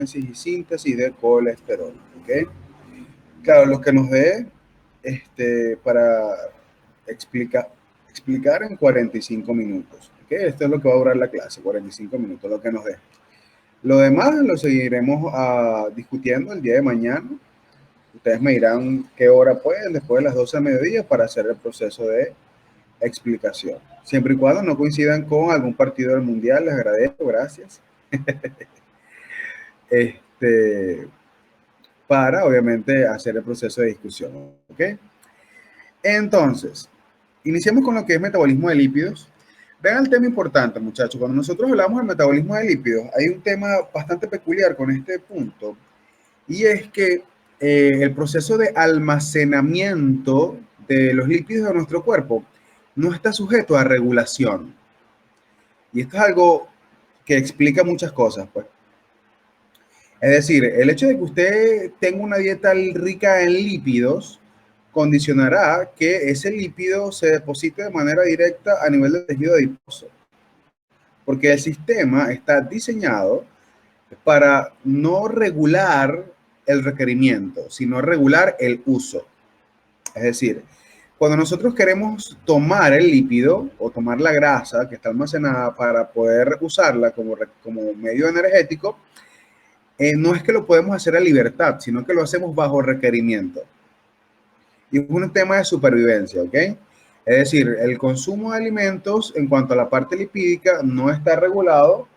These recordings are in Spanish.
y síntesis de colesterol. ¿Okay? Claro, lo que nos dé para explicar en 45 minutos. ¿Okay? Esto es lo que va a durar la clase, 45 minutos, lo que nos dé. Lo demás lo seguiremos discutiendo el día de mañana. Ustedes me dirán qué hora pueden, después de las 12 de mediodía, para hacer el proceso de explicación. Siempre y cuando no coincidan con algún partido del mundial, les agradezco, gracias. Para, obviamente, hacer el proceso de discusión. ¿Ok? Entonces, iniciemos con lo que es metabolismo de lípidos. Vean el tema importante, muchachos. Cuando nosotros hablamos del metabolismo de lípidos, hay un tema bastante peculiar con este punto, y es que el proceso de almacenamiento de los lípidos de nuestro cuerpo no está sujeto a regulación. Y esto es algo que explica muchas cosas, pues. Es decir, el hecho de que usted tenga una dieta rica en lípidos condicionará que ese lípido se deposite de manera directa a nivel del tejido adiposo, porque el sistema está diseñado para no regular el requerimiento, sino regular el uso. Es decir, cuando nosotros queremos tomar el lípido o tomar la grasa que está almacenada para poder usarla como medio energético, no es que lo podemos hacer a libertad, sino que lo hacemos bajo requerimiento. Y es un tema de supervivencia, ¿ok? Es decir, el consumo de alimentos en cuanto a la parte lipídica no está regulado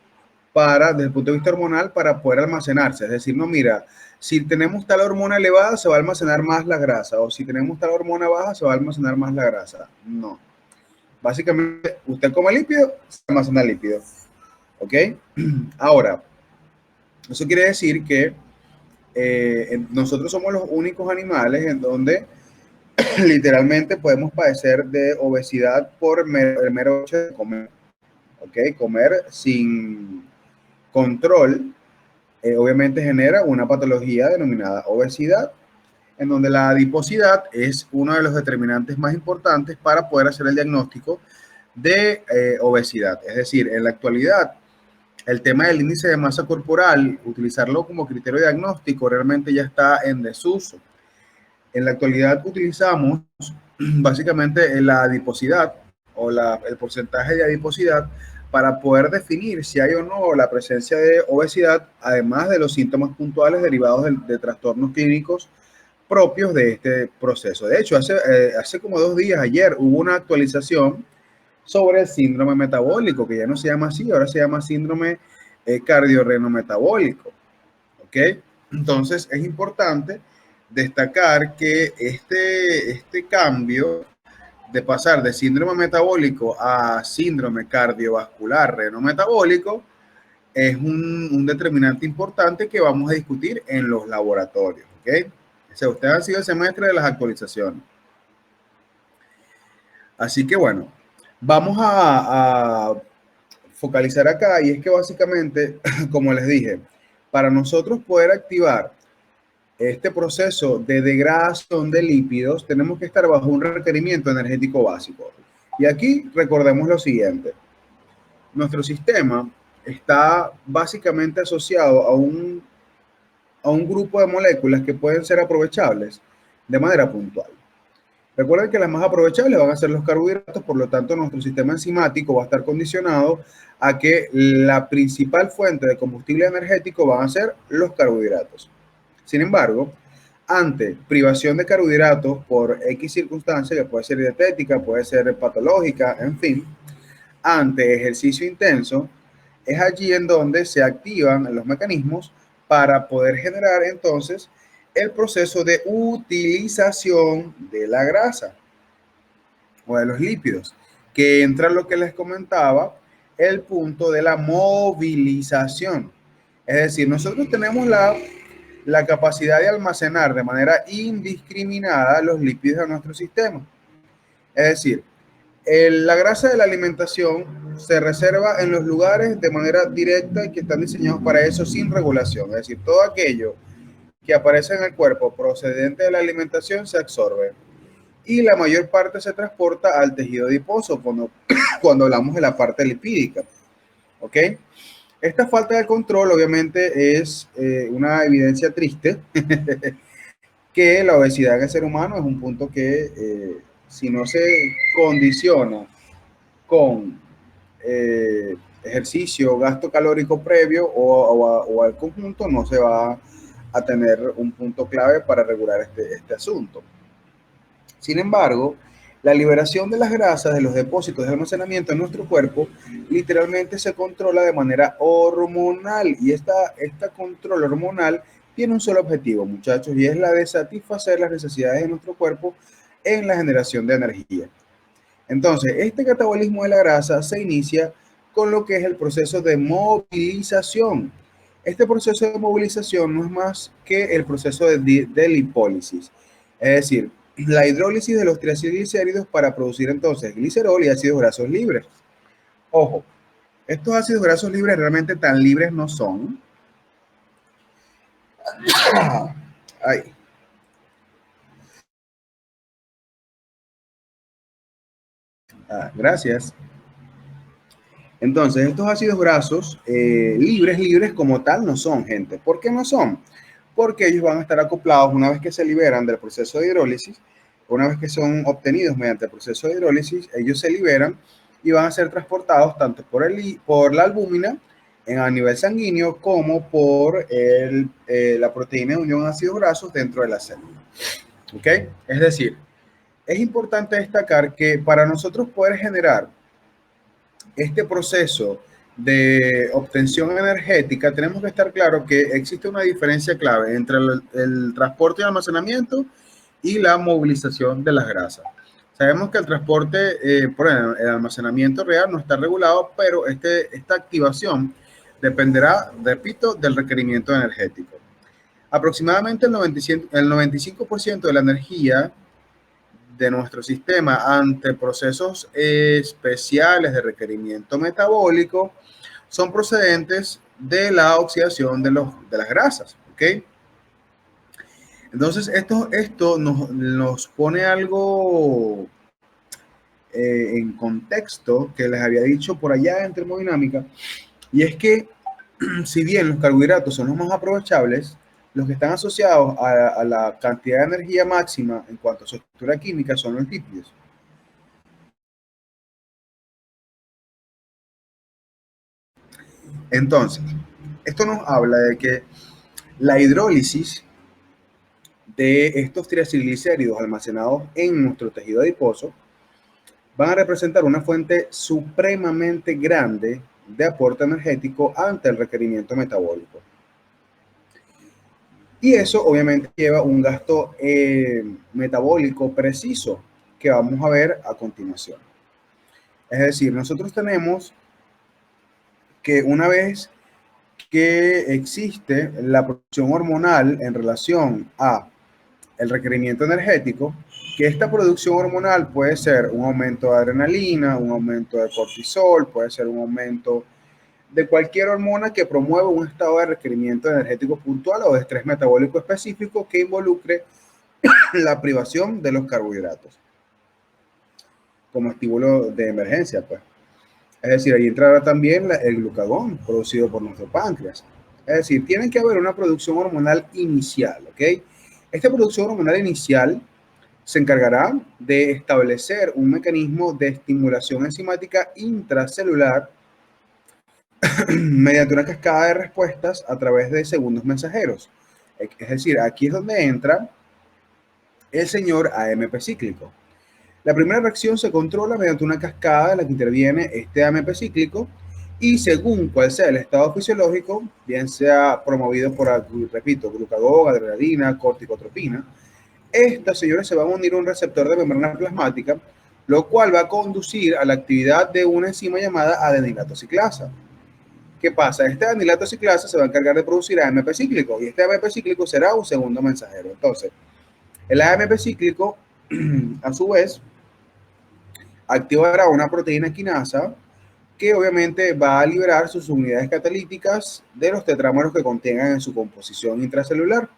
desde el punto de vista hormonal, para poder almacenarse. Es decir, no, mira, si tenemos tal hormona elevada, se va a almacenar más la grasa, o si tenemos tal hormona baja, se va a almacenar más la grasa. No. Básicamente, usted come lípido, se almacena lípido. ¿Ok? Ahora, eso quiere decir que nosotros somos los únicos animales en donde literalmente podemos padecer de obesidad por el mero hecho de comer. ¿Ok? Comer sin control obviamente genera una patología denominada obesidad, en donde la adiposidad es uno de los determinantes más importantes para poder hacer el diagnóstico de obesidad. Es decir, en la actualidad, el tema del índice de masa corporal, utilizarlo como criterio diagnóstico, realmente ya está en desuso. En la actualidad utilizamos básicamente la adiposidad o el porcentaje de adiposidad para poder definir si hay o no la presencia de obesidad, además de los síntomas puntuales derivados de trastornos clínicos propios de este proceso. De hecho, hace como 2 días, ayer, hubo una actualización sobre el síndrome metabólico, que ya no se llama así, ahora se llama síndrome cardiorrenometabólico. ¿Ok? Entonces, es importante destacar que este cambio de pasar de síndrome metabólico a síndrome cardiovascular renometabólico es un determinante importante que vamos a discutir en los laboratorios. ¿Ok? O sea, ustedes han sido el semestre de las actualizaciones. Así que bueno, vamos a focalizar acá, y es que básicamente, como les dije, para nosotros poder activar este proceso de degradación de lípidos, tenemos que estar bajo un requerimiento energético básico. Y aquí recordemos lo siguiente: nuestro sistema está básicamente asociado a un grupo de moléculas que pueden ser aprovechables de manera puntual. Recuerden que las más aprovechables van a ser los carbohidratos, por lo tanto nuestro sistema enzimático va a estar condicionado a que la principal fuente de combustible energético van a ser los carbohidratos. Sin embargo, ante privación de carbohidratos por X circunstancia, que puede ser dietética, puede ser patológica, en fin, ante ejercicio intenso, es allí en donde se activan los mecanismos para poder generar entonces el proceso de utilización de la grasa o de los lípidos, que entra lo que les comentaba, el punto de la movilización. Es decir, nosotros tenemos la capacidad de almacenar de manera indiscriminada los lípidos de nuestro sistema. Es decir, la grasa de la alimentación se reserva en los lugares de manera directa y que están diseñados para eso, sin regulación. Es decir, todo aquello que aparece en el cuerpo procedente de la alimentación se absorbe, y la mayor parte se transporta al tejido adiposo cuando hablamos de la parte lipídica. ¿Ok? Esta falta de control obviamente es una evidencia triste que la obesidad en el ser humano es un punto que si no se condiciona con ejercicio, gasto calórico previo o al conjunto, no se va a tener un punto clave para regular este asunto. Sin embargo, la liberación de las grasas de los depósitos de almacenamiento en nuestro cuerpo literalmente se controla de manera hormonal y esta control hormonal tiene un solo objetivo, muchachos, y es la de satisfacer las necesidades de nuestro cuerpo en la generación de energía. Entonces, este catabolismo de la grasa se inicia con lo que es el proceso de movilización. Este proceso de movilización no es más que el proceso de lipólisis, es decir, la hidrólisis de los triglicéridos para producir entonces glicerol y ácidos grasos libres. Ojo, estos ácidos grasos libres realmente tan libres no son. Ay. Gracias. Entonces, estos ácidos grasos libres como tal no son, gente. ¿Por qué no son? Porque ellos van a estar acoplados una vez que se liberan del proceso de hidrólisis, una vez que son obtenidos mediante el proceso de hidrólisis, ellos se liberan y van a ser transportados tanto por la albúmina a nivel sanguíneo como por la proteína de unión de ácidos grasos dentro de la célula. ¿Ok? Es decir, es importante destacar que para nosotros poder generar este proceso de obtención energética, tenemos que estar claro que existe una diferencia clave entre el transporte y almacenamiento y la movilización de las grasas. Sabemos que el transporte, por ejemplo, el almacenamiento real no está regulado, pero esta activación dependerá, repito, del requerimiento energético. Aproximadamente el 95% de la energía de nuestro sistema ante procesos especiales de requerimiento metabólico son procedentes de la oxidación de las grasas, ¿ok? Entonces, esto nos pone algo en contexto que les había dicho por allá en termodinámica, y es que si bien los carbohidratos son los más aprovechables, los que están asociados a la cantidad de energía máxima en cuanto a su estructura química son los lípidos. Entonces, esto nos habla de que la hidrólisis de estos triglicéridos almacenados en nuestro tejido adiposo van a representar una fuente supremamente grande de aporte energético ante el requerimiento metabólico. Y eso obviamente lleva un gasto metabólico preciso que vamos a ver a continuación. Es decir, nosotros tenemos que una vez que existe la producción hormonal en relación a el requerimiento energético, que esta producción hormonal puede ser un aumento de adrenalina, un aumento de cortisol, puede ser un aumento de cualquier hormona que promueva un estado de requerimiento energético puntual o de estrés metabólico específico que involucre la privación de los carbohidratos como estímulo de emergencia, pues. Es decir, ahí entrará también el glucagón producido por nuestro páncreas. Es decir, tiene que haber una producción hormonal inicial, ¿ok? Esta producción hormonal inicial se encargará de establecer un mecanismo de estimulación enzimática intracelular mediante una cascada de respuestas a través de segundos mensajeros. Es decir, aquí es donde entra el señor AMP cíclico. La primera reacción se controla mediante una cascada en la que interviene este AMP cíclico y según cuál sea el estado fisiológico, bien sea promovido por, repito, glucagón, adrenalina, corticotropina, estas señores se van a unir a un receptor de membrana plasmática, lo cual va a conducir a la actividad de una enzima llamada adenilato ciclasa. ¿Qué pasa? Este adenilato ciclasa se va a encargar de producir AMP cíclico y este AMP cíclico será un segundo mensajero. Entonces, el AMP cíclico, a su vez, activará una proteína quinasa que obviamente va a liberar sus unidades catalíticas de los tetrámeros que contengan en su composición intracelular.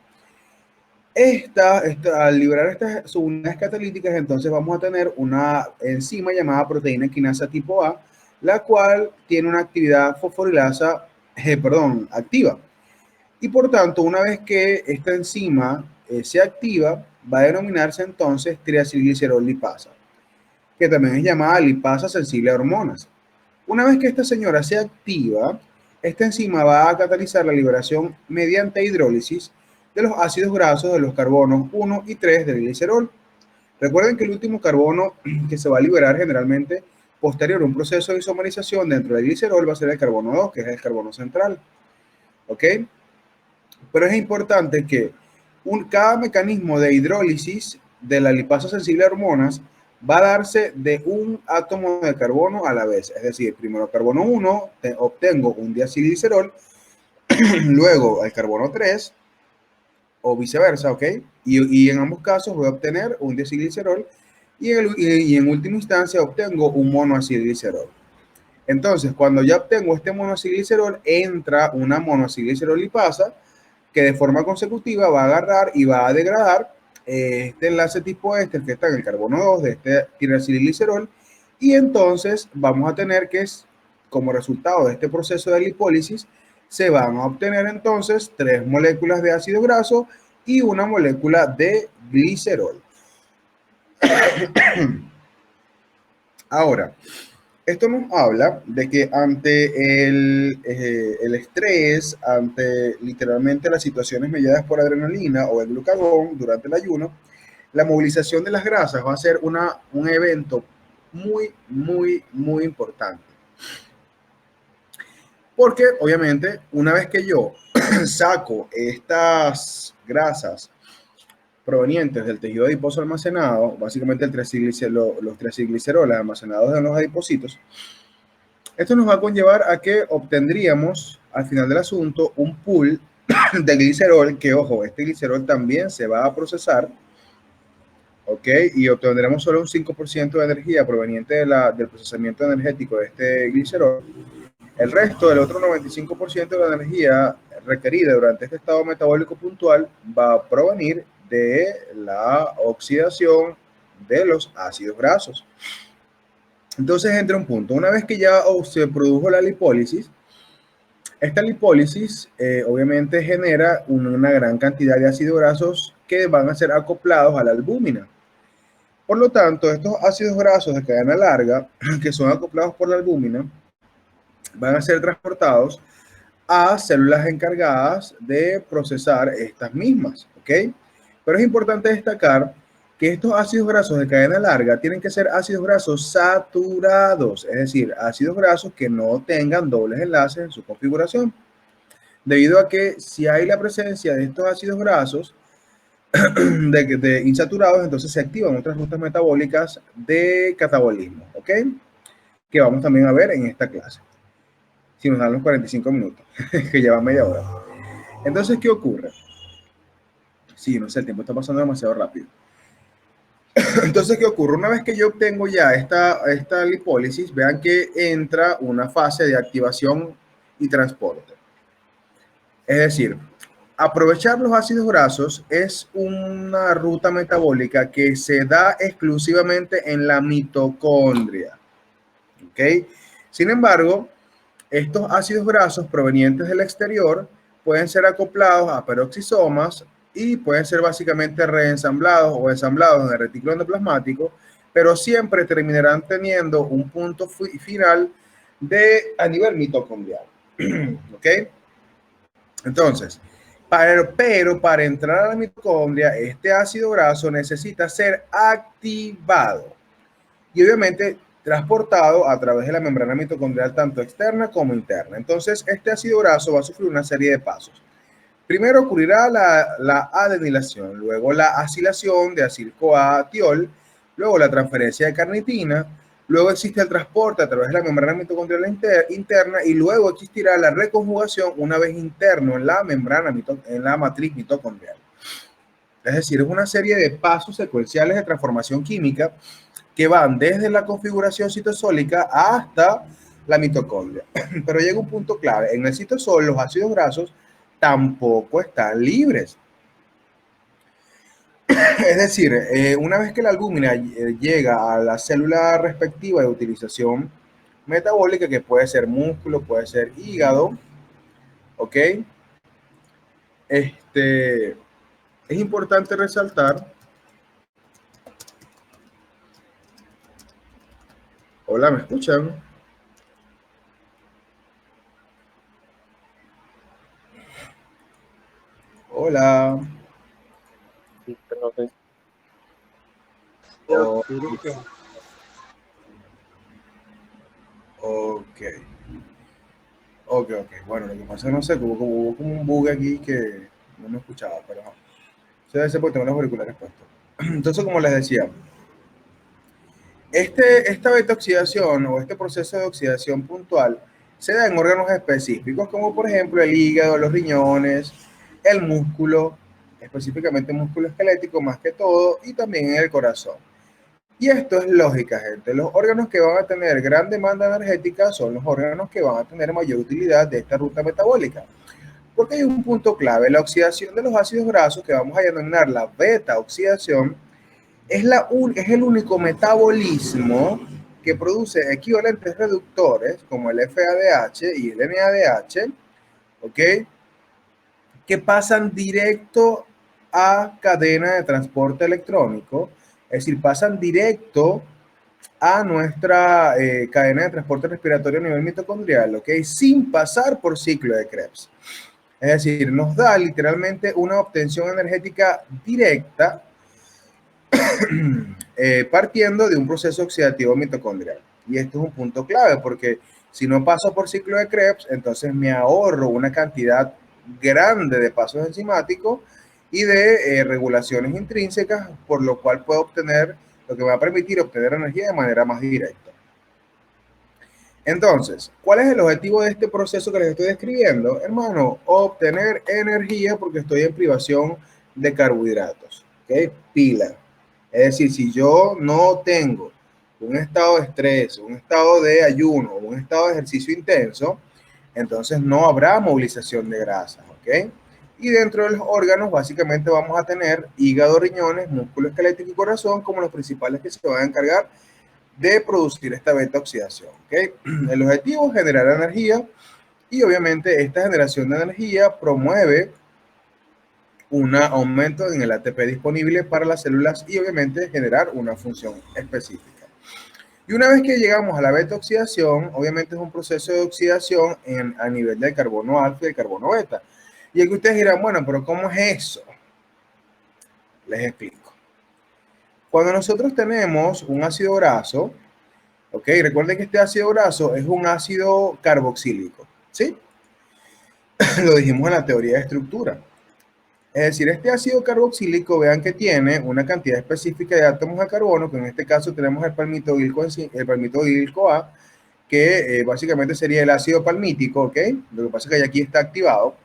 Al liberar estas unidades catalíticas, entonces vamos a tener una enzima llamada proteína quinasa tipo A, la cual tiene una actividad fosforilasa activa. Y por tanto, una vez que esta enzima se activa, va a denominarse entonces triacilglicerol lipasa, que también es llamada lipasa sensible a hormonas. Una vez que esta señora se activa, esta enzima va a catalizar la liberación mediante hidrólisis de los ácidos grasos de los carbonos 1 y 3 del glicerol. Recuerden que el último carbono que se va a liberar generalmente posterior a un proceso de isomerización dentro del glicerol va a ser el carbono 2, que es el carbono central. ¿Ok? Pero es importante que cada mecanismo de hidrólisis de la lipasa sensible a hormonas va a darse de un átomo de carbono a la vez. Es decir, primero carbono 1, obtengo un diacilglicerol, luego el carbono 3, o viceversa, ¿ok? Y en ambos casos voy a obtener un diacilglicerol y en última instancia obtengo un monoacilglicerol. Entonces, cuando ya obtengo este monoacilglicerol, entra una monoacilglicerol lipasa que de forma consecutiva va a agarrar y va a degradar este enlace tipo el que está en el carbono 2 de este triacilglicerol, y entonces vamos a tener que, como resultado de este proceso de lipólisis, se van a obtener entonces 3 moléculas de ácido graso y una molécula de glicerol. Ahora, esto nos habla de que ante el estrés, ante literalmente las situaciones mediadas por adrenalina o el glucagón durante el ayuno, la movilización de las grasas va a ser un evento muy importante. Porque obviamente una vez que yo saco estas grasas provenientes del tejido adiposo almacenado, básicamente los triacilgliceroles almacenados en los adipocitos, esto nos va a conllevar a que obtendríamos al final del asunto un pool de glicerol, que ojo, este glicerol también se va a procesar, ¿ok? Y obtendremos solo un 5% de energía proveniente del procesamiento energético de este glicerol. El resto, del otro 95% de la energía requerida durante este estado metabólico puntual va a provenir de la oxidación de los ácidos grasos. Entonces entra un punto. Una vez que ya se produjo la lipólisis, esta lipólisis obviamente genera una gran cantidad de ácidos grasos que van a ser acoplados a la albúmina. Por lo tanto, estos ácidos grasos de cadena larga, que son acoplados por la albúmina, van a ser transportados a células encargadas de procesar estas mismas, ¿ok? Pero es importante destacar que estos ácidos grasos de cadena larga tienen que ser ácidos grasos saturados, es decir, ácidos grasos que no tengan dobles enlaces en su configuración, debido a que si hay la presencia de estos ácidos grasos de insaturados, entonces se activan otras rutas metabólicas de catabolismo, ¿ok? Que vamos también a ver en esta clase, si nos dan los 45 minutos, que llevan media hora. Entonces, ¿qué ocurre? Sí, no sé, el tiempo está pasando demasiado rápido. Entonces, ¿qué ocurre? Una vez que yo obtengo ya esta lipólisis, vean que entra una fase de activación y transporte. Es decir, aprovechar los ácidos grasos es una ruta metabólica que se da exclusivamente en la mitocondria. ¿Ok? Sin embargo, estos ácidos grasos provenientes del exterior pueden ser acoplados a peroxisomas y pueden ser básicamente reensamblados o ensamblados en el retículo endoplasmático, pero siempre terminarán teniendo un punto final a nivel mitocondrial. ¿Ok? Entonces, pero para entrar a la mitocondria, este ácido graso necesita ser activado y obviamente transportado a través de la membrana mitocondrial tanto externa como interna. Entonces, este ácido graso va a sufrir una serie de pasos. Primero ocurrirá la adenilación, luego la acilación de acil-CoA-tiol, luego la transferencia de carnitina, luego existe el transporte a través de la membrana mitocondrial interna y luego existirá la reconjugación una vez interno en la membrana, en la matriz mitocondrial. Es decir, es una serie de pasos secuenciales de transformación química que van desde la configuración citosólica hasta la mitocondria. Pero llega un punto clave. En el citosol, los ácidos grasos tampoco están libres. Es decir, una vez que la albúmina llega a la célula respectiva de utilización metabólica, que puede ser músculo, puede ser hígado, ¿ok? Es importante resaltar. Hola, ¿me escuchan? Hola. Sí, pero sí. Oh, ok. Ok, ok. Bueno, lo que pasa es que no sé, hubo como un bug aquí que no me escuchaba, pero no. Eso debe ser porque tengo los auriculares puestos. Entonces, como les decía, esta beta oxidación o este proceso de oxidación puntual se da en órganos específicos, como por ejemplo el hígado, los riñones, el músculo, específicamente músculo esquelético más que todo, y también en el corazón. Y esto es lógica, gente. Los órganos que van a tener gran demanda energética son los órganos que van a tener mayor utilidad de esta ruta metabólica. Porque hay un punto clave, la oxidación de los ácidos grasos, que vamos a denominar la beta oxidación, es el único metabolismo que produce equivalentes reductores como el FADH y el NADH, ¿ok? Que pasan directo a cadena de transporte electrónico, es decir, pasan directo a nuestra cadena de transporte respiratorio a nivel mitocondrial, ¿ok? Sin pasar por ciclo de Krebs. Es decir, nos da literalmente una obtención energética directa partiendo de un proceso oxidativo mitocondrial. Y esto es un punto clave porque si no paso por ciclo de Krebs, entonces me ahorro una cantidad grande de pasos enzimáticos y de regulaciones intrínsecas, por lo cual puedo obtener, lo que me va a permitir obtener energía de manera más directa. Entonces, ¿cuál es el objetivo de este proceso que les estoy describiendo? Hermano, obtener energía porque estoy en privación de carbohidratos. ¿Ok? Pila. Es decir, si yo no tengo un estado de estrés, un estado de ayuno, un estado de ejercicio intenso, entonces no habrá movilización de grasas. ¿Ok? Y dentro de los órganos, básicamente vamos a tener hígado, riñones, músculo esquelético y corazón como los principales que se van a encargar de producir esta beta oxidación. ¿Okay? El objetivo es generar energía y obviamente esta generación de energía promueve un aumento en el ATP disponible para las células y obviamente generar una función específica. Y una vez que llegamos a la beta oxidación, obviamente es un proceso de oxidación a nivel del carbono alfa y del carbono beta. Y aquí ustedes dirán, bueno, pero ¿cómo es eso? Les explico. Cuando nosotros tenemos un ácido graso, ok, recuerden que este ácido graso es un ácido carboxílico, ¿sí? Lo dijimos en la teoría de estructura. Es decir, este ácido carboxílico, vean que tiene una cantidad específica de átomos de carbono, que en este caso tenemos el palmitoilco A, que básicamente sería el ácido palmítico, ¿ok? Lo que pasa es que aquí está activado.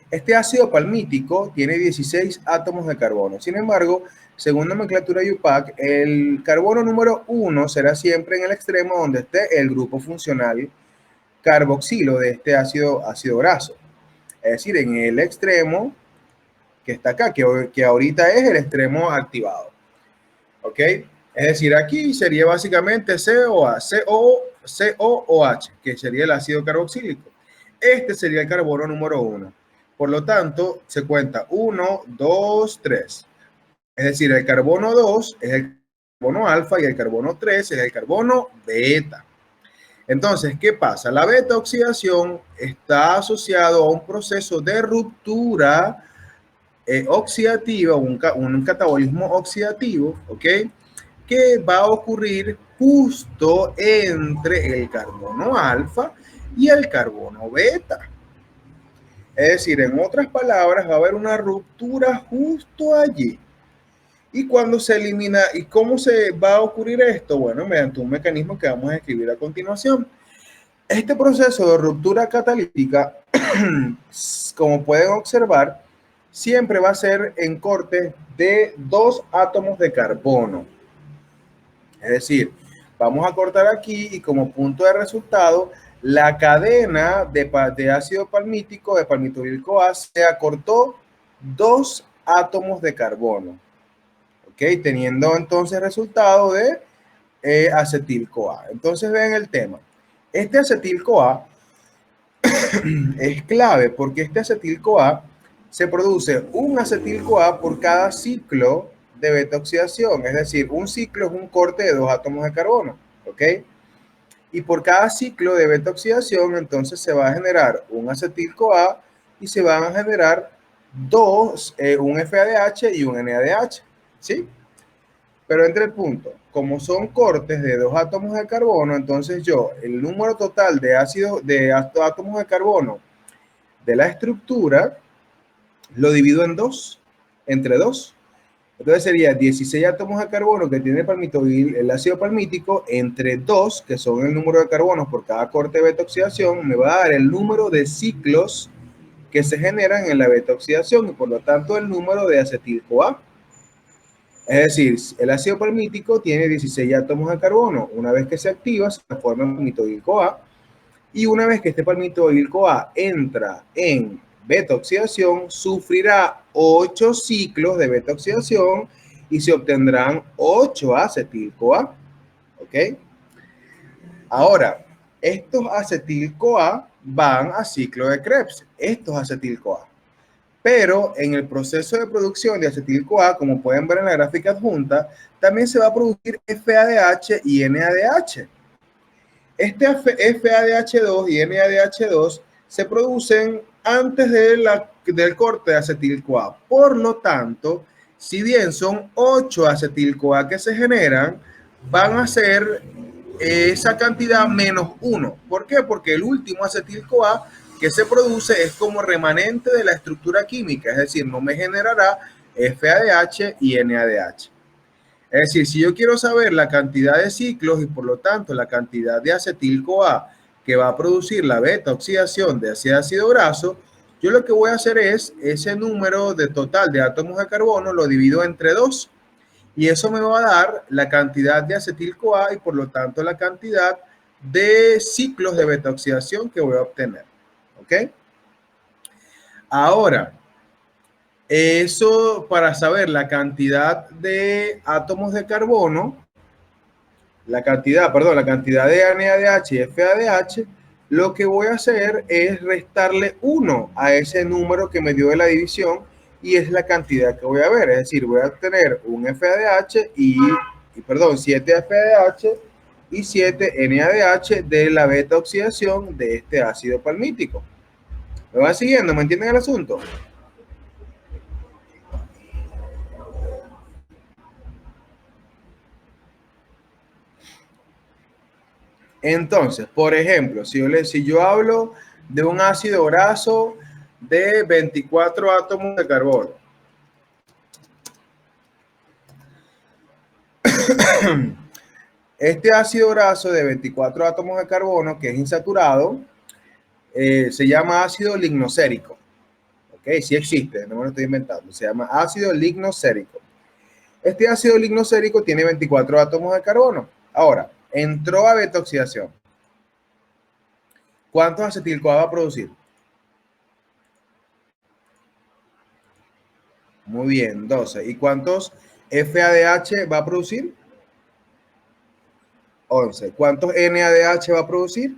Este ácido palmítico tiene 16 átomos de carbono. Sin embargo, según nomenclatura IUPAC, el carbono número 1 será siempre en el extremo donde esté el grupo funcional carboxilo de este ácido graso. Es decir, en el extremo que está acá, que ahorita es el extremo activado. ¿Ok? Es decir, aquí sería básicamente COOH, que sería el ácido carboxílico. Este sería el carbono número 1. Por lo tanto, se cuenta 1, 2, 3. Es decir, el carbono 2 es el carbono alfa y el carbono 3 es el carbono beta. Entonces, ¿qué pasa? La beta oxidación está asociado a un proceso de ruptura oxidativa, un catabolismo oxidativo, ¿ok? Que va a ocurrir justo entre el carbono alfa y el carbono beta. Es decir, en otras palabras, va a haber una ruptura justo allí. Y cuando se elimina, ¿y cómo se va a ocurrir esto? Bueno, mediante un mecanismo que vamos a escribir a continuación. Este proceso de ruptura catalítica, como pueden observar, siempre va a ser en corte de 2 átomos de carbono. Es decir, vamos a cortar aquí y como punto de resultado, la cadena de ácido palmítico, de palmitoilco A, se acortó 2 átomos de carbono. ¿Ok? Teniendo entonces resultado de acetil-CoA. Entonces vean el tema. Este acetil-CoA es clave porque este acetil-CoA se produce un acetil-CoA por cada ciclo de beta-oxidación, es decir, un ciclo es un corte de 2 átomos de carbono, ¿ok? Y por cada ciclo de beta-oxidación, entonces se va a generar un acetil-CoA y se van a generar un FADH y un NADH, ¿sí? Pero entre el punto, como son cortes de 2 átomos de carbono, entonces yo, el número total de átomos de carbono de la estructura, lo divido en 2, entre 2. Entonces sería 16 átomos de carbono que tiene el ácido palmítico, entre 2, que son el número de carbonos por cada corte de beta-oxidación, me va a dar el número de ciclos que se generan en la beta-oxidación y por lo tanto el número de acetil-CoA. Es decir, el ácido palmítico tiene 16 átomos de carbono. Una vez que se activa, se transforma en palmitoil-CoA. Y una vez que este palmitoil-CoA entra en beta-oxidación, sufrirá 8 ciclos de beta-oxidación y se obtendrán 8 acetil-CoA. ¿Ok? Ahora, estos acetil-CoA van a ciclo de Krebs. Estos acetil-CoA. Pero en el proceso de producción de acetil-CoA, como pueden ver en la gráfica adjunta, también se va a producir FADH y NADH. Este FADH2 y NADH2 se producen antes del corte de acetil-CoA. Por lo tanto, si bien son 8 acetil-CoA que se generan, van a ser esa cantidad menos 1. ¿Por qué? Porque el último acetil-CoA que se produce es como remanente de la estructura química, es decir, no me generará FADH y NADH. Es decir, si yo quiero saber la cantidad de ciclos y por lo tanto la cantidad de acetil-CoA que va a producir la beta-oxidación de ese ácido graso, yo lo que voy a hacer es ese número de total de átomos de carbono lo divido entre 2 y eso me va a dar la cantidad de acetil-CoA y por lo tanto la cantidad de ciclos de beta-oxidación que voy a obtener. ¿Ok? Ahora, eso para saber la cantidad de átomos de carbono, la cantidad de NADH y FADH, lo que voy a hacer es restarle 1 a ese número que me dio de la división y es la cantidad que voy a ver. Es decir, voy a tener un FADH y 7 FADH y 7 NADH de la beta oxidación de este ácido palmítico. ¿Me van siguiendo? ¿Me entienden el asunto? Entonces, por ejemplo, si yo hablo de un ácido graso de 24 átomos de carbono, este ácido graso de 24 átomos de carbono, que es insaturado, se llama ácido lignocérico. ¿Ok? Sí existe, no me lo estoy inventando. Se llama ácido lignocérico. Este ácido lignocérico tiene 24 átomos de carbono. Ahora, entró a beta-oxidación. ¿Cuántos acetil-CoA va a producir? Muy bien, 12. ¿Y cuántos FADH va a producir? 11. ¿Cuántos NADH va a producir?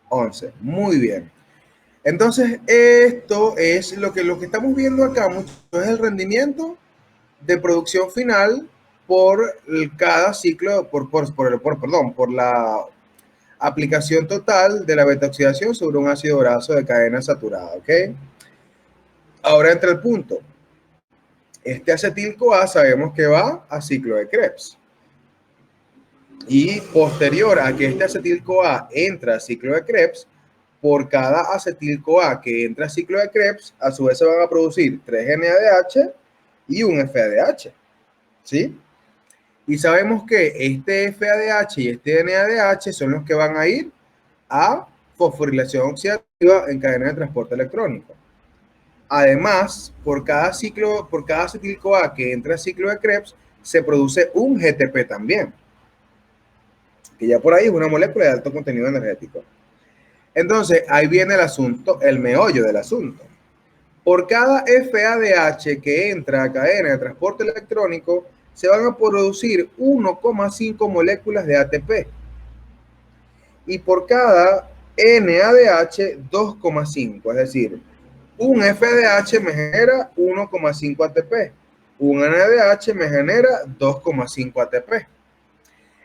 11. Muy bien. Entonces, esto es lo que estamos viendo acá, es el rendimiento de producción final por cada ciclo, por la aplicación total de la beta-oxidación sobre un ácido graso de cadena saturada, ¿ok? Ahora entra el punto. Este acetil-CoA sabemos que va a ciclo de Krebs. Y posterior a que este acetil-CoA entra a ciclo de Krebs, por cada acetil-CoA que entra a ciclo de Krebs, a su vez se van a producir 3 NADH y un FADH, ¿sí? Y sabemos que este FADH y este NADH son los que van a ir a fosforilación oxidativa en cadena de transporte electrónico. Además, por cada acetil-CoA que entra a ciclo de Krebs, se produce un GTP también, que ya por ahí es una molécula de alto contenido energético. Entonces, ahí viene el asunto, el meollo del asunto. Por cada FADH que entra a cadena de transporte electrónico, se van a producir 1,5 moléculas de ATP. Y por cada NADH 2,5, es decir, un FADH me genera 1,5 ATP, un NADH me genera 2,5 ATP.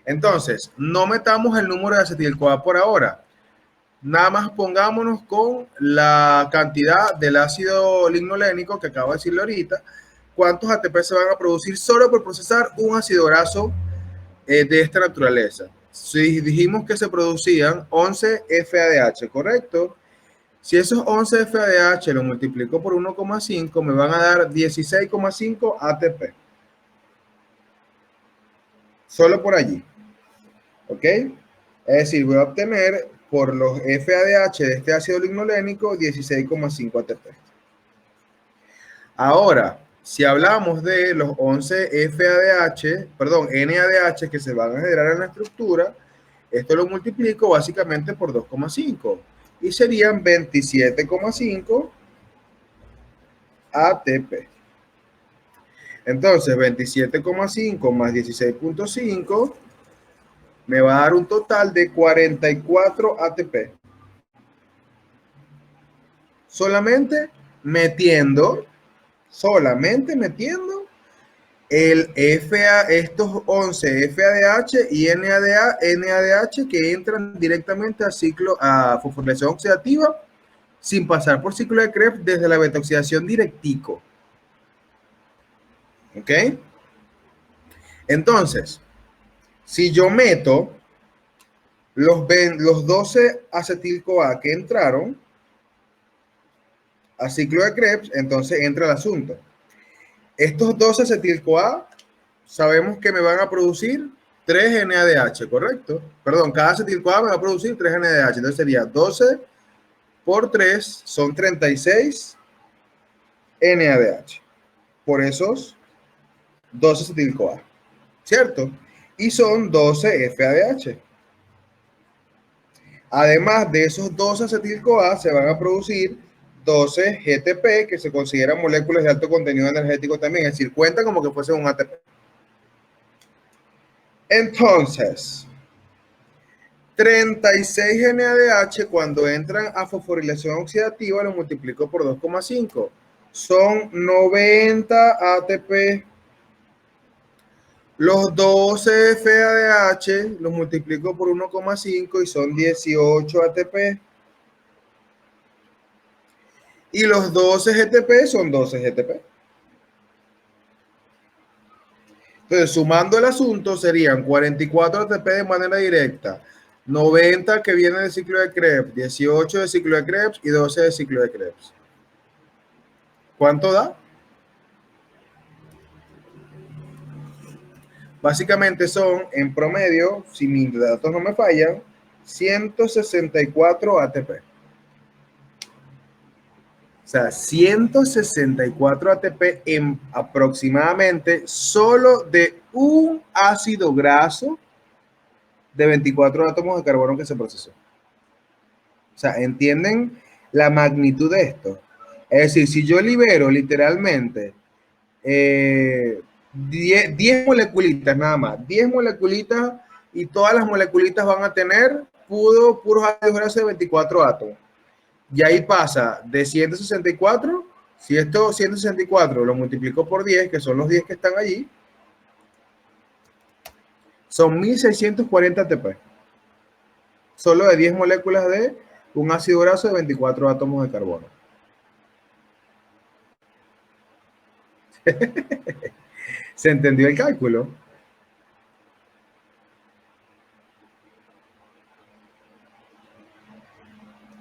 Entonces, no metamos el número de acetil-CoA por ahora. Nada más pongámonos con la cantidad del ácido lignolénico que acabo de decirle ahorita, cuántos ATP se van a producir solo por procesar un ácido graso de esta naturaleza. Si dijimos que se producían 11 FADH, ¿correcto? Si esos 11 FADH lo multiplico por 1,5, me van a dar 16,5 ATP. Solo por allí. ¿Ok? Es decir, voy a obtener por los FADH de este ácido lignolénico 16,5 ATP. Ahora, si hablamos de los 11 FADH, perdón, NADH que se van a generar en la estructura, esto lo multiplico básicamente por 2,5 y serían 27,5 ATP. Entonces, 27,5 más 16,5 me va a dar un total de 44 ATP. Solamente metiendo estos 11 FADH y NADH que entran directamente al ciclo a fosforilación oxidativa sin pasar por ciclo de Krebs desde la beta-oxidación directico. ¿Ok? Entonces, si yo meto los 12 acetil-CoA que entraron a ciclo de Krebs, entonces entra el asunto. Estos 12 acetil-CoA sabemos que me van a producir 3 NADH, ¿correcto? Perdón, cada acetil-CoA me va a producir 3 NADH. Entonces sería 12 por 3 son 36 NADH. Por esos 12 acetil-CoA, ¿cierto? Y son 12 FADH. Además de esos 12 acetil-CoA, se van a producir 12 GTP, que se consideran moléculas de alto contenido energético también, es decir, cuenta como que fuese un ATP. Entonces, 36 NADH cuando entran a fosforilación oxidativa lo multiplico por 2,5. Son 90 ATP. Los 12 FADH los multiplico por 1,5 y son 18 ATP. Y los 12 GTP son 12 GTP. Entonces, sumando el asunto, serían 44 ATP de manera directa, 90 que vienen del ciclo de Krebs, 18 de ciclo de Krebs y 12 de ciclo de Krebs. ¿Cuánto da? Básicamente son, en promedio, si mis datos no me fallan, 164 ATP. O sea, 164 ATP en aproximadamente solo de un ácido graso de 24 átomos de carbono que se procesó. O sea, ¿entienden la magnitud de esto? Es decir, si yo libero literalmente 10 moleculitas nada más, 10 moleculitas y todas las moleculitas van a tener puros ácidos grasos de 24 átomos. Y ahí pasa de 164, si esto 164 lo multiplico por 10, que son los 10 que están allí, son 1640 ATP. Solo de 10 moléculas de un ácido graso de 24 átomos de carbono. ¿Se entendió el cálculo?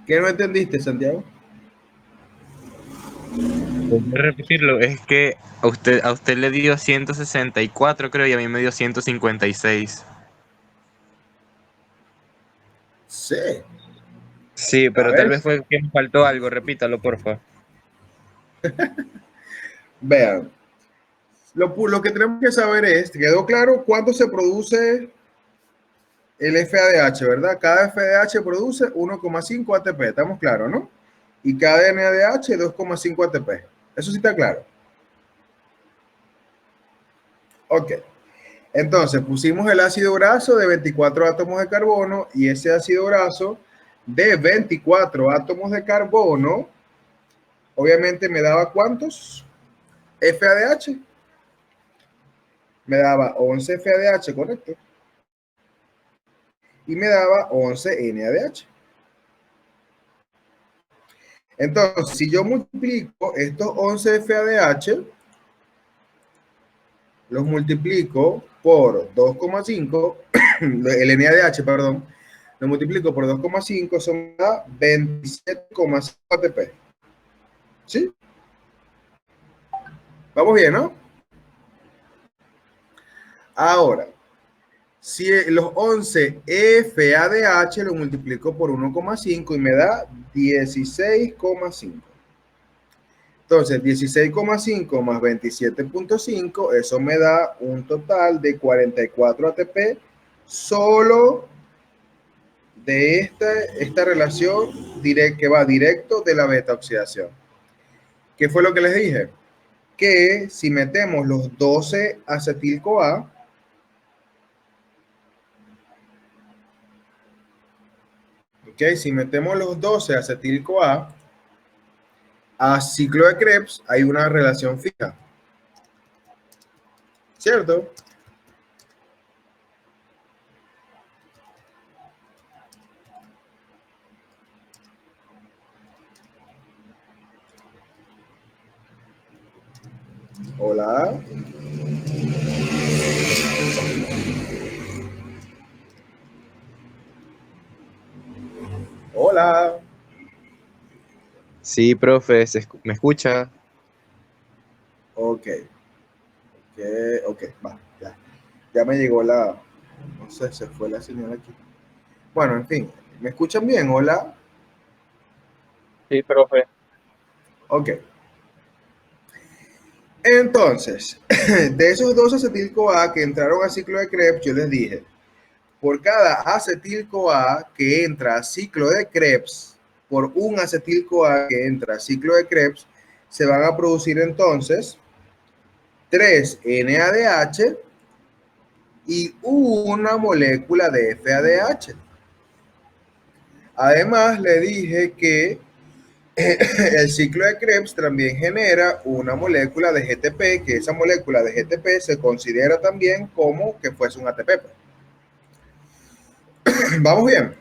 ¿Qué no entendiste, Santiago? Voy a repetirlo, es que a usted le dio 164, creo, y a mí me dio 156. Sí. Sí, pero A tal ver. vez fue que me faltó algo, repítalo, porfa. Vean, lo que tenemos que saber es, ¿quedó claro cuánto se produce el FADH, verdad? Cada FADH produce 1,5 ATP, estamos claros, ¿no? Y cada NADH 2,5 ATP. Eso sí está claro. Ok. Entonces pusimos el ácido graso de 24 átomos de carbono y ese ácido graso de 24 átomos de carbono, obviamente me daba ¿cuántos? FADH. Me daba 11 FADH, correcto. Y me daba 11 NADH. Entonces, si yo multiplico estos 11 FADH, los multiplico por 2,5, el NADH, perdón, lo multiplico por 2,5, son 27,5 ATP. ¿Sí? Vamos bien, ¿no? Ahora, si los 11 FADH lo multiplico por 1,5 y me da 16,5. Entonces, 16,5 más 27,5, eso me da un total de 44 ATP solo de esta relación que va directo de la beta oxidación. ¿Qué fue lo que les dije? Que si metemos los 12 acetil-CoA, ¿ok? Si metemos los 12 acetil-CoA a ciclo de Krebs, hay una relación fija, ¿cierto? Hola. Hola. Sí, profe, ¿me escucha? Ok. Ok, va, ya. Ya me llegó la... No sé, se fue la señal aquí. Bueno, en fin. ¿Me escuchan bien? Hola. Sí, profe. Ok. Entonces, de esos dos acetil-CoA que entraron a ciclo de Krebs, yo les dije, por cada acetil-CoA que entra a ciclo de Krebs, por un acetil-CoA que entra a ciclo de Krebs, se van a producir entonces 3 NADH y una molécula de FADH. Además, le dije que el ciclo de Krebs también genera una molécula de GTP, que esa molécula de GTP se considera también como que fuese un ATP. ¿Vamos bien?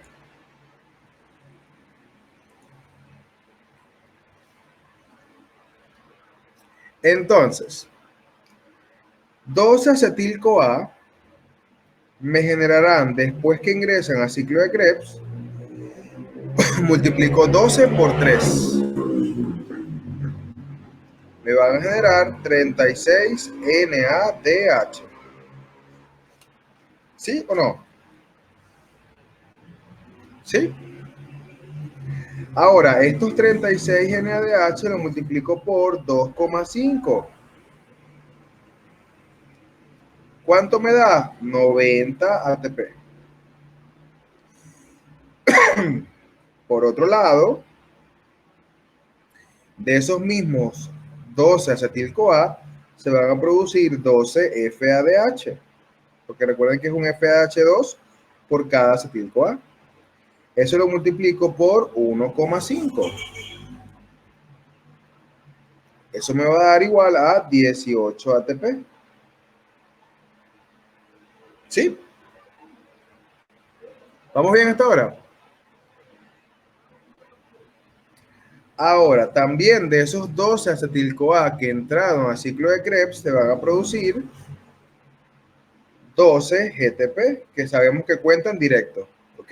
Entonces, 2-acetil-CoA me generarán, después que ingresan al ciclo de Krebs, multiplico 12 por 3. Me van a generar 36 NADH. ¿Sí o no? ¿Sí? Ahora, estos 36 NADH lo multiplico por 2,5. ¿Cuánto me da? 90 ATP. Por otro lado, de esos mismos 12 acetil-CoA, se van a producir 12 FADH. Porque recuerden que es un FADH2 por cada acetil-CoA. Eso lo multiplico por 1,5. Eso me va a dar igual a 18 ATP. ¿Sí? ¿Vamos bien hasta ahora? Ahora, también de esos 12 acetil-CoA que entraron al ciclo de Krebs, se van a producir 12 GTP, que sabemos que cuentan directo. ¿Ok?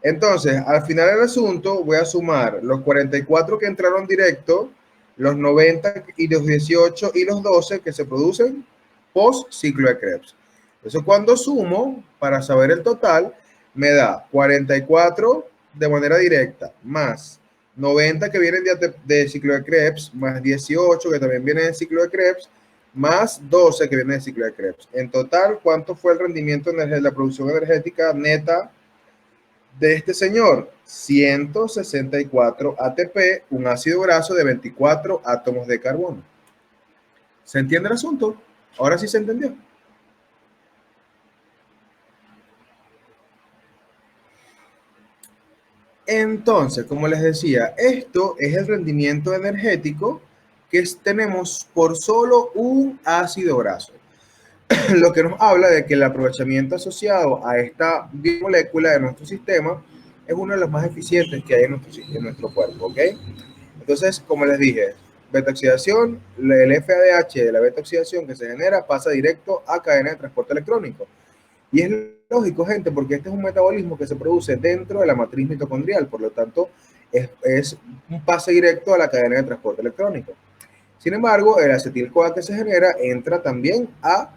Entonces, al final del asunto, voy a sumar los 44 que entraron directo, los 90 y los 18 y los 12 que se producen post ciclo de Krebs. Eso cuando sumo, para saber el total, me da 44 de manera directa, más 90 que vienen de ciclo de Krebs, más 18 que también vienen de ciclo de Krebs, más 12 que vienen de ciclo de Krebs. En total, ¿cuánto fue el rendimiento de la producción energética neta de este señor? 164 ATP, un ácido graso de 24 átomos de carbono. ¿Se entiende el asunto? Ahora sí se entendió. Entonces, como les decía, esto es el rendimiento energético que tenemos por solo un ácido graso. Lo que nos habla de que el aprovechamiento asociado a esta biomolécula de nuestro sistema es uno de los más eficientes que hay en nuestro cuerpo, ¿ok? Entonces, como les dije, beta-oxidación, el FADH de la beta-oxidación que se genera pasa directo a cadena de transporte electrónico. Y es lógico, gente, porque este es un metabolismo que se produce dentro de la matriz mitocondrial, por lo tanto, es un pase directo a la cadena de transporte electrónico. Sin embargo, el acetil-CoA que se genera entra también a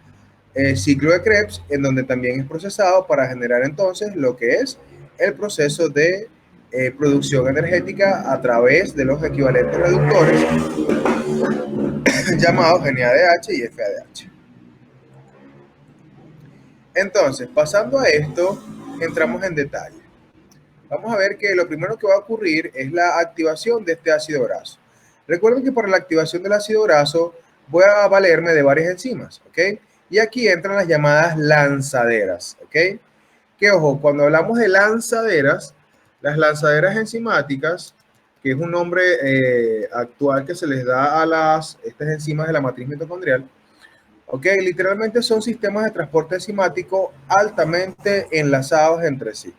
ciclo de Krebs, en donde también es procesado para generar entonces lo que es el proceso de producción energética a través de los equivalentes reductores llamados NADH y FADH. Entonces, pasando a esto, entramos en detalle. Vamos a ver que lo primero que va a ocurrir es la activación de este ácido graso. Recuerden que para la activación del ácido graso voy a valerme de varias enzimas, ¿ok? Y aquí entran las llamadas lanzaderas, ¿ok? Que ojo, cuando hablamos de lanzaderas, las lanzaderas enzimáticas, que es un nombre actual que se les da a estas enzimas de la matriz mitocondrial, ¿ok? Literalmente son sistemas de transporte enzimático altamente enlazados entre sí.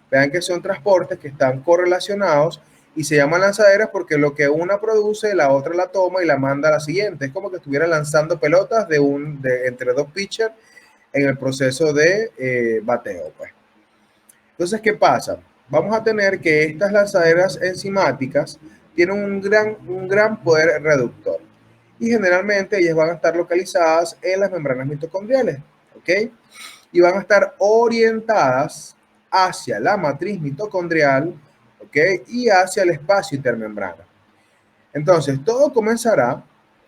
Vean que son transportes que están correlacionados y se llaman lanzaderas porque lo que una produce, la otra la toma y la manda a la siguiente. Es como que estuviera lanzando pelotas entre dos pitchers en el proceso de bateo, pues. Entonces, ¿qué pasa? Vamos a tener que estas lanzaderas enzimáticas tienen un gran poder reductor y generalmente ellas van a estar localizadas en las membranas mitocondriales, ¿ok? Y van a estar orientadas hacia la matriz mitocondrial, ¿ok? Y hacia el espacio intermembrana. Entonces, todo comenzará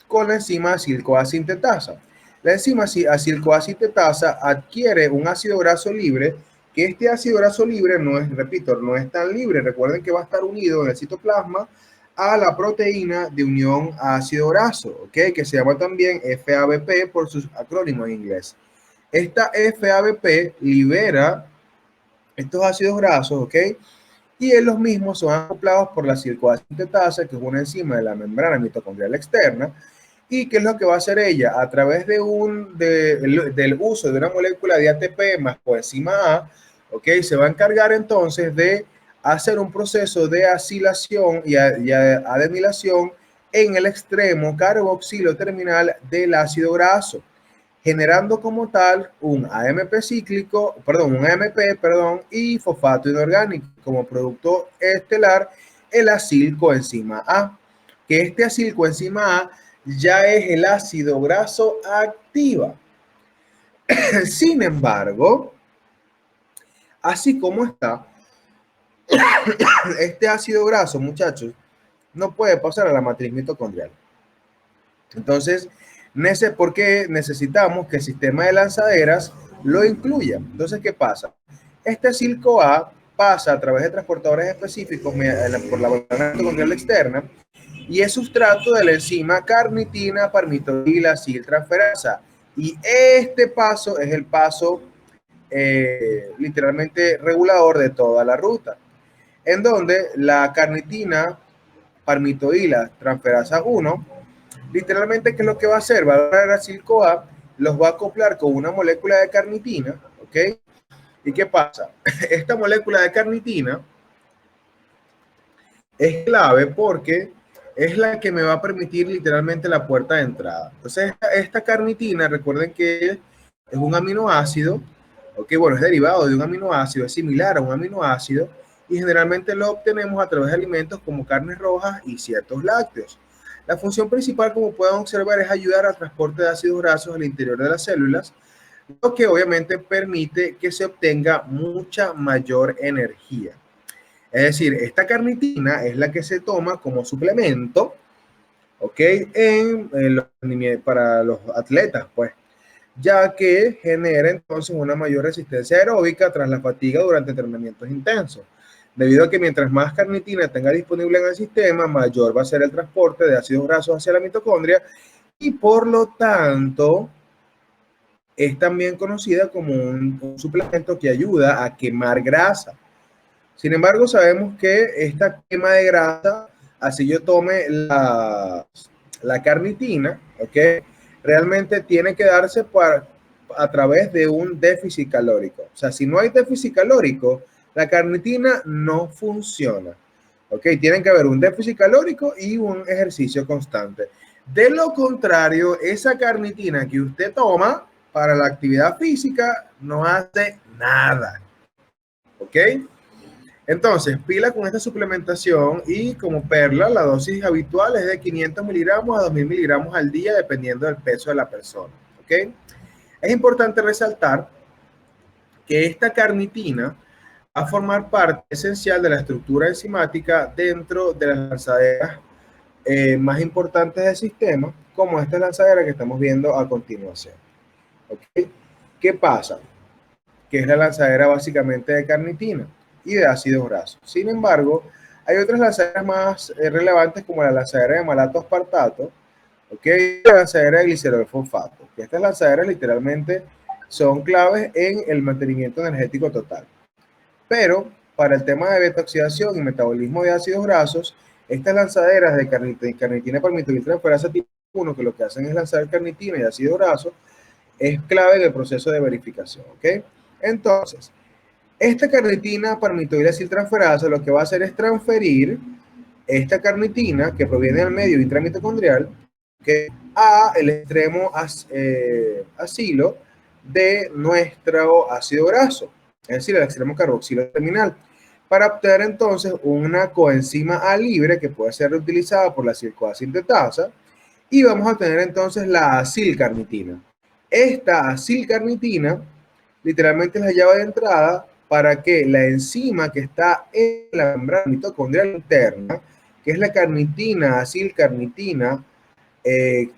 con la enzima acil-CoA sintetasa. La enzima acil-CoA sintetasa adquiere un ácido graso libre, que este ácido graso libre no es, repito, no es tan libre. Recuerden que va a estar unido en el citoplasma a la proteína de unión a ácido graso, ¿ok? Que se llama también FABP por sus acrónimos en inglés. Esta FABP libera estos ácidos grasos, ¿ok? Y en los mismos son acoplados por la acil-CoA sintetasa, que es una enzima de la membrana mitocondrial externa. ¿Y qué es lo que va a hacer ella? A través del uso de una molécula de ATP más coenzima A, ¿ok? Se va a encargar entonces de hacer un proceso de acilación y adenilación en el extremo carboxilo terminal del ácido graso, generando como tal un AMP cíclico, un AMP, y fosfato inorgánico como producto estelar, el acil-coenzima A, que este acil-coenzima A ya es el ácido graso activa. Sin embargo, así como está, este ácido graso, muchachos, no puede pasar a la matriz mitocondrial. Entonces, ¿por qué necesitamos que el sistema de lanzaderas lo incluya? Entonces, ¿qué pasa? Este acil-CoA pasa a través de transportadores específicos por la membrana mitocondrial externa y es sustrato de la enzima carnitina parmitoil aciltransferasa. Y este paso es el paso literalmente regulador de toda la ruta, en donde la carnitina parmitoila transferasa 1, literalmente, ¿qué es lo que va a hacer? Va a agarrar acil-CoA, los va a acoplar con una molécula de carnitina, ¿ok? ¿Y qué pasa? Esta molécula de carnitina es clave porque es la que me va a permitir literalmente la puerta de entrada. Entonces, esta carnitina, recuerden que es un aminoácido, ok, bueno, es derivado de un aminoácido, es similar a un aminoácido, y generalmente lo obtenemos a través de alimentos como carnes rojas y ciertos lácteos. La función principal, como pueden observar, es ayudar al transporte de ácidos grasos al interior de las células, lo que obviamente permite que se obtenga mucha mayor energía. Es decir, esta carnitina es la que se toma como suplemento, ¿ok? Para los atletas, pues, ya que genera entonces una mayor resistencia aeróbica tras la fatiga durante entrenamientos intensos. Debido a que mientras más carnitina tenga disponible en el sistema, mayor va a ser el transporte de ácidos grasos hacia la mitocondria y por lo tanto es también conocida como un suplemento que ayuda a quemar grasa. Sin embargo, sabemos que esta quema de grasa, así yo tome la carnitina, ¿ok? Realmente tiene que darse a través de un déficit calórico. O sea, si no hay déficit calórico, la carnitina no funciona. ¿Ok? Tienen que haber un déficit calórico y un ejercicio constante. De lo contrario, esa carnitina que usted toma para la actividad física no hace nada. ¿Ok? Entonces, pila con esta suplementación y como perla, la dosis habitual es de 500 miligramos a 2000 miligramos al día, dependiendo del peso de la persona. ¿Ok? Es importante resaltar que esta carnitina va a formar parte esencial de la estructura enzimática dentro de las lanzaderas más importantes del sistema, como esta lanzadera que estamos viendo a continuación. ¿Okay? ¿Qué pasa? Que es la lanzadera básicamente de carnitina y de ácidos grasos. Sin embargo, hay otras lanzaderas más relevantes como la lanzadera de malato aspartato, ¿okay? Y la lanzadera de glicerol fosfato. Estas lanzaderas literalmente son claves en el mantenimiento energético total. Pero para el tema de beta-oxidación y metabolismo de ácidos grasos, estas lanzaderas de carnitina palmitoyltransferasa tipo 1, que lo que hacen es lanzar carnitina y ácido graso, es clave en el proceso de verificación. ¿Ok? Entonces, esta carnitina palmitoyltransferasa lo que va a hacer es transferir esta carnitina que proviene del medio intramitocondrial a el extremo acilo de nuestro ácido graso, es decir, el extremo carboxilo terminal, para obtener entonces una coenzima A libre que puede ser reutilizada por la acetil-CoA sintetasa, y vamos a tener entonces la acilcarnitina. Esta acilcarnitina literalmente es la llave de entrada para que la enzima que está en la membrana mitocondrial interna, que es la carnitina, acilcarnitina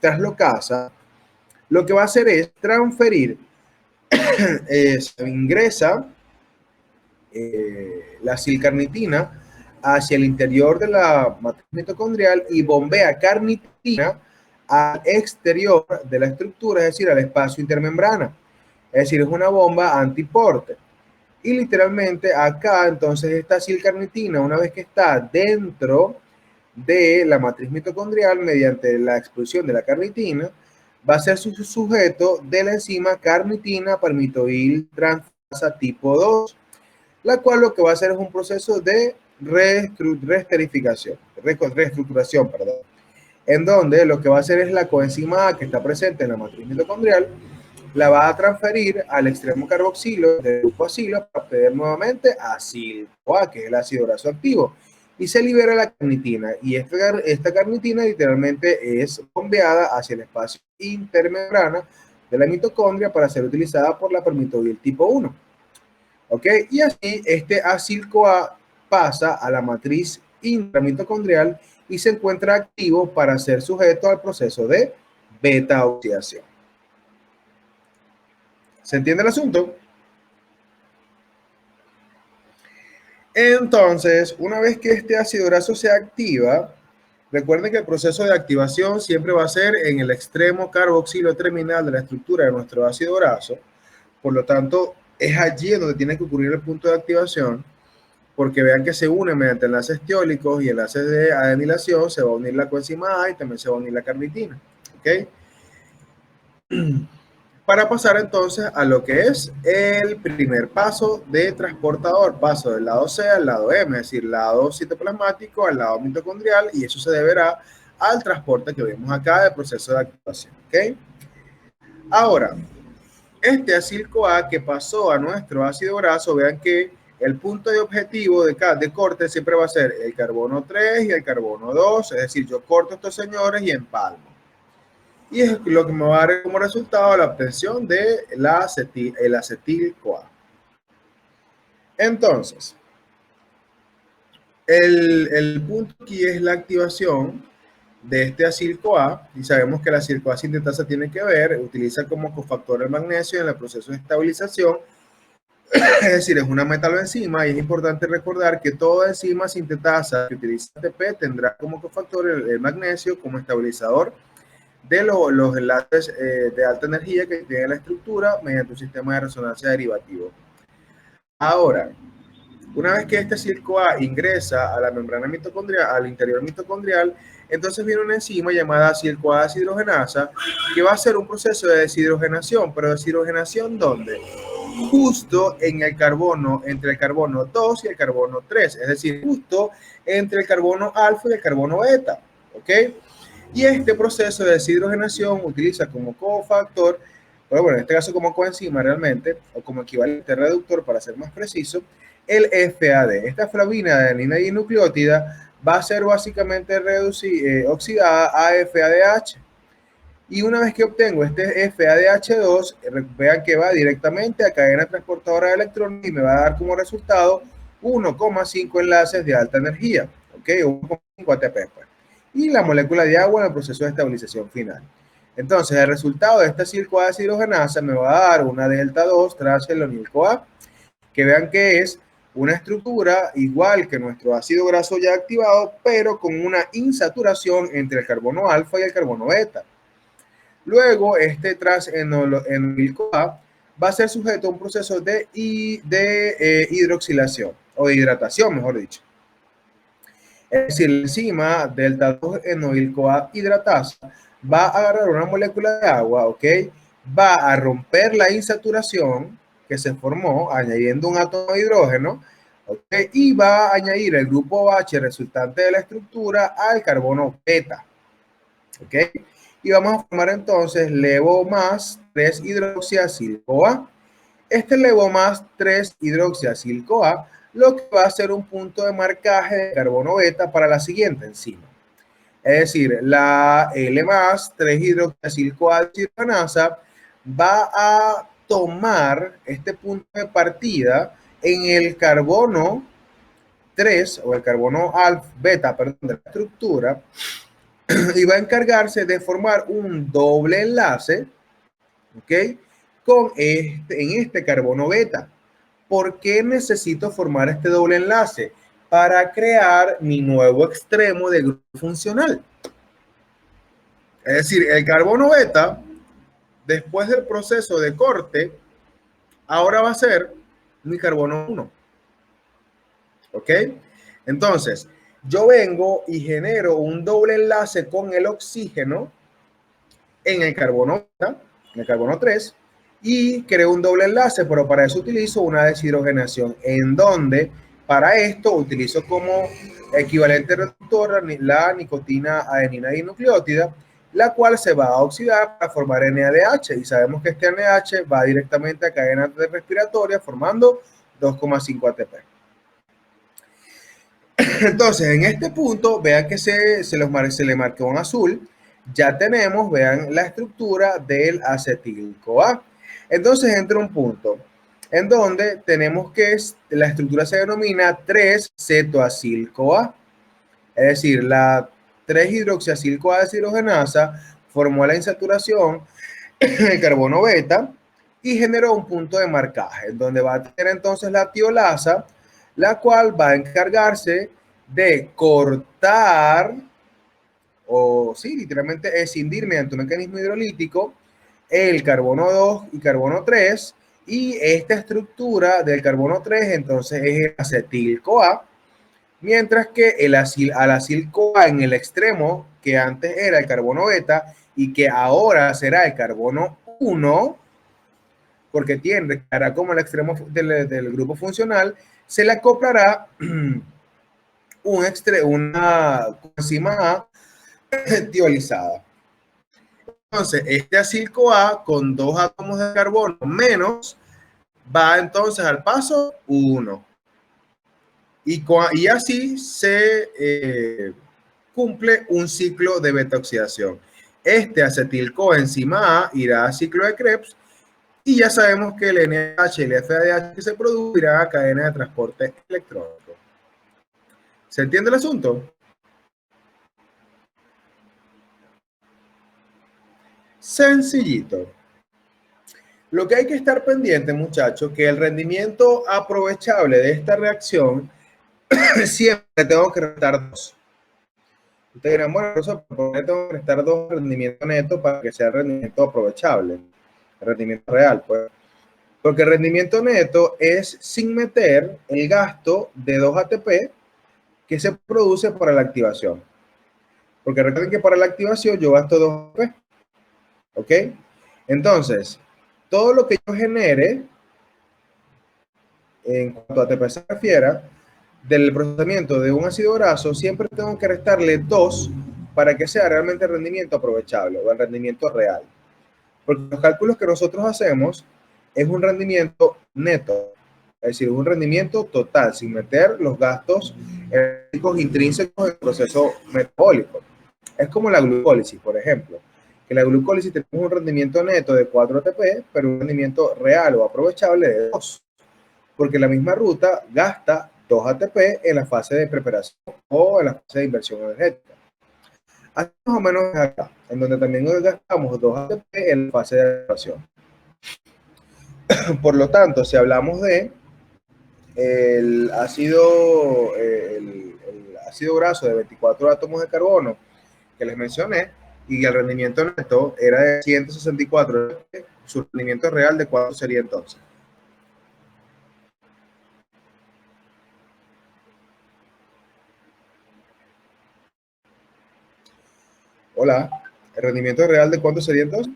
traslocasa, lo que va a hacer es transferir, se ingresa la acilcarnitina hacia el interior de la matriz mitocondrial y bombea carnitina al exterior de la estructura, es decir, al espacio intermembrana. Es decir, es una bomba antiporte. Y literalmente acá, entonces, esta acilcarnitina, una vez que está dentro de la matriz mitocondrial, mediante la expulsión de la carnitina, va a ser sujeto de la enzima carnitina palmitoyltransferasa tipo 2, la cual lo que va a hacer es un proceso de reestructuración, en donde lo que va a hacer es la coenzima A que está presente en la matriz mitocondrial, la va a transferir al extremo carboxilo del grupo acilo para obtener nuevamente acil-CoA, que es el ácido graso activo, y se libera la carnitina, y esta carnitina literalmente es bombeada hacia el espacio intermembrana de la mitocondria para ser utilizada por la permitobil tipo 1. ¿Ok? Y así este acil-CoA pasa a la matriz intramitocondrial y se encuentra activo para ser sujeto al proceso de beta-oxidación. ¿Se entiende el asunto? Entonces, una vez que este ácido graso se activa, recuerden que el proceso de activación siempre va a ser en el extremo carboxilo terminal de la estructura de nuestro ácido graso. Por lo tanto, es allí donde tiene que ocurrir el punto de activación, porque vean que se une mediante enlaces tiólicos y enlaces de adenilación, se va a unir la coenzima A y también se va a unir la carnitina. ¿Ok? Para pasar entonces a lo que es el primer paso de transportador, paso del lado C al lado M, es decir, lado citoplasmático al lado mitocondrial, y eso se deberá al transporte que vemos acá del proceso de activación. ¿Okay? Ahora, este acil-CoA que pasó a nuestro ácido graso, vean que el punto de objetivo de corte siempre va a ser el carbono 3 y el carbono 2, es decir, yo corto estos señores y empalmo. Y es lo que me va a dar como resultado la obtención de el acetil-CoA. Entonces, el punto aquí es la activación de este acil-CoA, y sabemos que la acil-CoA sintetasa tiene que ver, utiliza como cofactor el magnesio en el proceso de estabilización, es decir, es una metalenzima, y es importante recordar que toda enzima sintetasa que utiliza ATP tendrá como cofactor el magnesio como estabilizador de los enlaces de alta energía que tiene la estructura mediante un sistema de resonancia derivativo. Ahora, Una vez que este acil-CoA ingresa a la membrana mitocondrial, al interior mitocondrial, entonces viene una enzima llamada acil-CoA deshidrogenasa que va a hacer un proceso de deshidrogenación, pero deshidrogenación ¿dónde? Justo en el carbono, entre el carbono 2 y el carbono 3, es decir, justo entre el carbono alfa y el carbono beta, ¿ok? Y este proceso de deshidrogenación utiliza como cofactor, pero bueno, en este caso como coenzima realmente, o como equivalente reductor para ser más preciso, el FAD. Esta flavina de adenina dinucleótida va a ser básicamente oxidada a FADH. Y una vez que obtengo este FADH2, vean que va directamente a cadena transportadora de electrones y me va a dar como resultado 1,5 enlaces de alta energía, ¿ok? 1,5 ATP, pues. Y la molécula de agua en el proceso de estabilización final. Entonces, el resultado de esta acil-CoA deshidrogenasa me va a dar una delta 2 transgelonil-CoA, que vean que es una estructura igual que nuestro ácido graso ya activado, pero con una insaturación entre el carbono alfa y el carbono beta. Luego, este transenolil-CoA va a ser sujeto a un proceso de hidroxilación, o de hidratación, mejor dicho. Es decir, la enzima delta 2-enoil-CoA hidratasa va a agarrar una molécula de agua, ¿ok? Va a romper la insaturación que se formó añadiendo un átomo de hidrógeno, ¿ok? Y va a añadir el grupo H resultante de la estructura al carbono beta, ¿ok? Y vamos a formar entonces levo más 3-hidroxiacil-CoA. Este levo más 3-hidroxiacil-CoA lo que va a ser un punto de marcaje de carbono beta para la siguiente enzima. Es decir, la L más 3-hidroxiacil-CoA deshidrogenasa va a tomar este punto de partida en el carbono 3 o el carbono alfa, beta, perdón, de la estructura y va a encargarse de formar un doble enlace, ¿ok? Con en este carbono beta. ¿Por qué necesito formar este doble enlace? Para crear mi nuevo extremo de grupo funcional. Es decir, el carbono beta, después del proceso de corte, ahora va a ser mi carbono 1. ¿Ok? Entonces, yo vengo y genero un doble enlace con el oxígeno en el carbono beta, en el carbono 3, y creo un doble enlace, pero para eso utilizo una deshidrogenación, en donde para esto utilizo como equivalente reductor la nicotina adenina dinucleótida, la cual se va a oxidar para formar NADH, y sabemos que este NADH va directamente a cadena respiratoria formando 2,5 ATP. Entonces, en este punto, vean que se le marcó en azul. Ya tenemos, vean la estructura del acetil-CoA. Entonces entra un punto en donde tenemos que la estructura se denomina 3-cetoacil-CoA. Es decir, la 3-hidroxiacil-CoA deshidrogenasa formó la insaturación del carbono beta y generó un punto de marcaje, donde va a tener entonces la tiolasa, la cual va a encargarse de cortar o sí, literalmente escindir mediante un mecanismo hidrolítico el carbono 2 y carbono 3, y esta estructura del carbono 3 entonces es el acetil-CoA, mientras que al acil-CoA en el extremo, que antes era el carbono beta y que ahora será el carbono 1, porque tiene como el extremo del grupo funcional, se le acoplará una coenzima A tiolizada. Entonces, este acil-CoA con 2 átomos de carbono menos va entonces al paso 1. Y así se cumple un ciclo de beta-oxidación. Este acetil-CoA enzima A irá a ciclo de Krebs y ya sabemos que el NH y el FADH que se producirá a cadena de transporte electrónico. ¿Se entiende el asunto? Sencillito. Lo que hay que estar pendiente, muchachos, que el rendimiento aprovechable de esta reacción siempre tengo que restar 2. Ustedes dirán, bueno, ¿por qué tengo que restar 2 rendimiento neto para que sea rendimiento aprovechable? El rendimiento real, pues Porque el rendimiento neto es sin meter el gasto de 2 ATP que se produce para la activación. Porque recuerden que para la activación yo gasto 2 ATP. ¿Ok? Entonces, todo lo que yo genere, en cuanto a ATP se refiera, del procesamiento de un ácido graso, siempre tengo que restarle 2 para que sea realmente el rendimiento aprovechable o el rendimiento real. Porque los cálculos que nosotros hacemos es un rendimiento neto, es decir, un rendimiento total, sin meter los gastos intrínsecos del proceso metabólico. Es como la glucólisis, por ejemplo. Que la glucólisis tenemos un rendimiento neto de 4 ATP, pero un rendimiento real o aprovechable de 2. Porque la misma ruta gasta 2 ATP en la fase de preparación o en la fase de inversión energética. Así más o menos acá, en donde también gastamos 2 ATP en la fase de preparación. Por lo tanto, si hablamos de el ácido graso de 24 átomos de carbono que les mencioné, y el rendimiento neto era de 164, su rendimiento real, ¿de cuánto sería entonces? Hola, ¿el rendimiento real de cuánto sería entonces?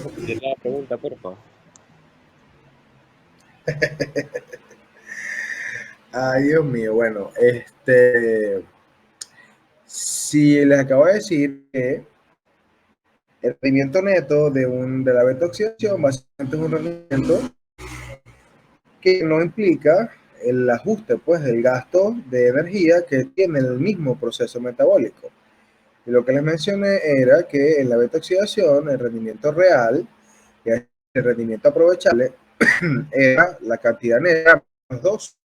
Repetir la pregunta, por favor. Ay, Dios mío, bueno, si les acabo de decir que el rendimiento neto de la beta oxidación básicamente es un rendimiento que no implica el ajuste pues del gasto de energía que tiene el mismo proceso metabólico. Y lo que les mencioné era que en la beta oxidación el rendimiento real, que es el rendimiento aprovechable, era la cantidad neta más 2,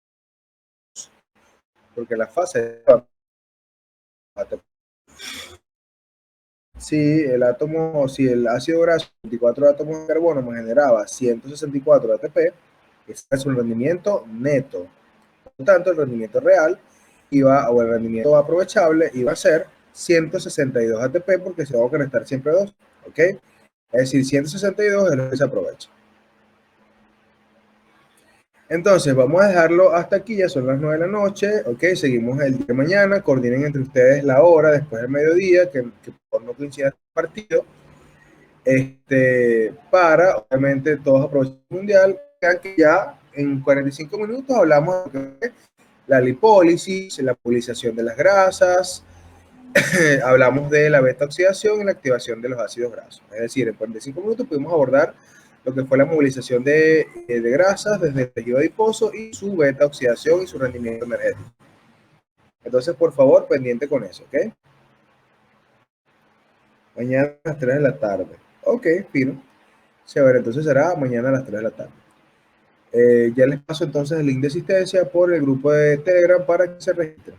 porque la fase si el ácido graso 24 átomos de carbono me generaba 164 ATP, ese es un rendimiento neto. Por lo tanto, el rendimiento real o el rendimiento aprovechable iba a ser 162 ATP porque se va a restar siempre 2, ¿ok? Es decir, 162 es lo que se aprovecha. Entonces, vamos a dejarlo hasta aquí, ya son las 9 de la noche, ¿ok? Seguimos el día de mañana, coordinen entre ustedes la hora después del mediodía, que por no coincida el partido, para, obviamente, todos aprovechen el mundial. Vean que ya en 45 minutos hablamos de la lipólisis, la movilización de las grasas, hablamos de la beta oxidación y la activación de los ácidos grasos. Es decir, en 45 minutos pudimos abordar lo que fue la movilización de grasas desde el tejido adiposo y su beta oxidación y su rendimiento energético. Entonces, por favor, pendiente con eso, ¿ok? Mañana a las 3 de la tarde. Ok, fino. Chévere, entonces será mañana a las 3 de la tarde. Ya les paso entonces el link de asistencia por el grupo de Telegram para que se registren.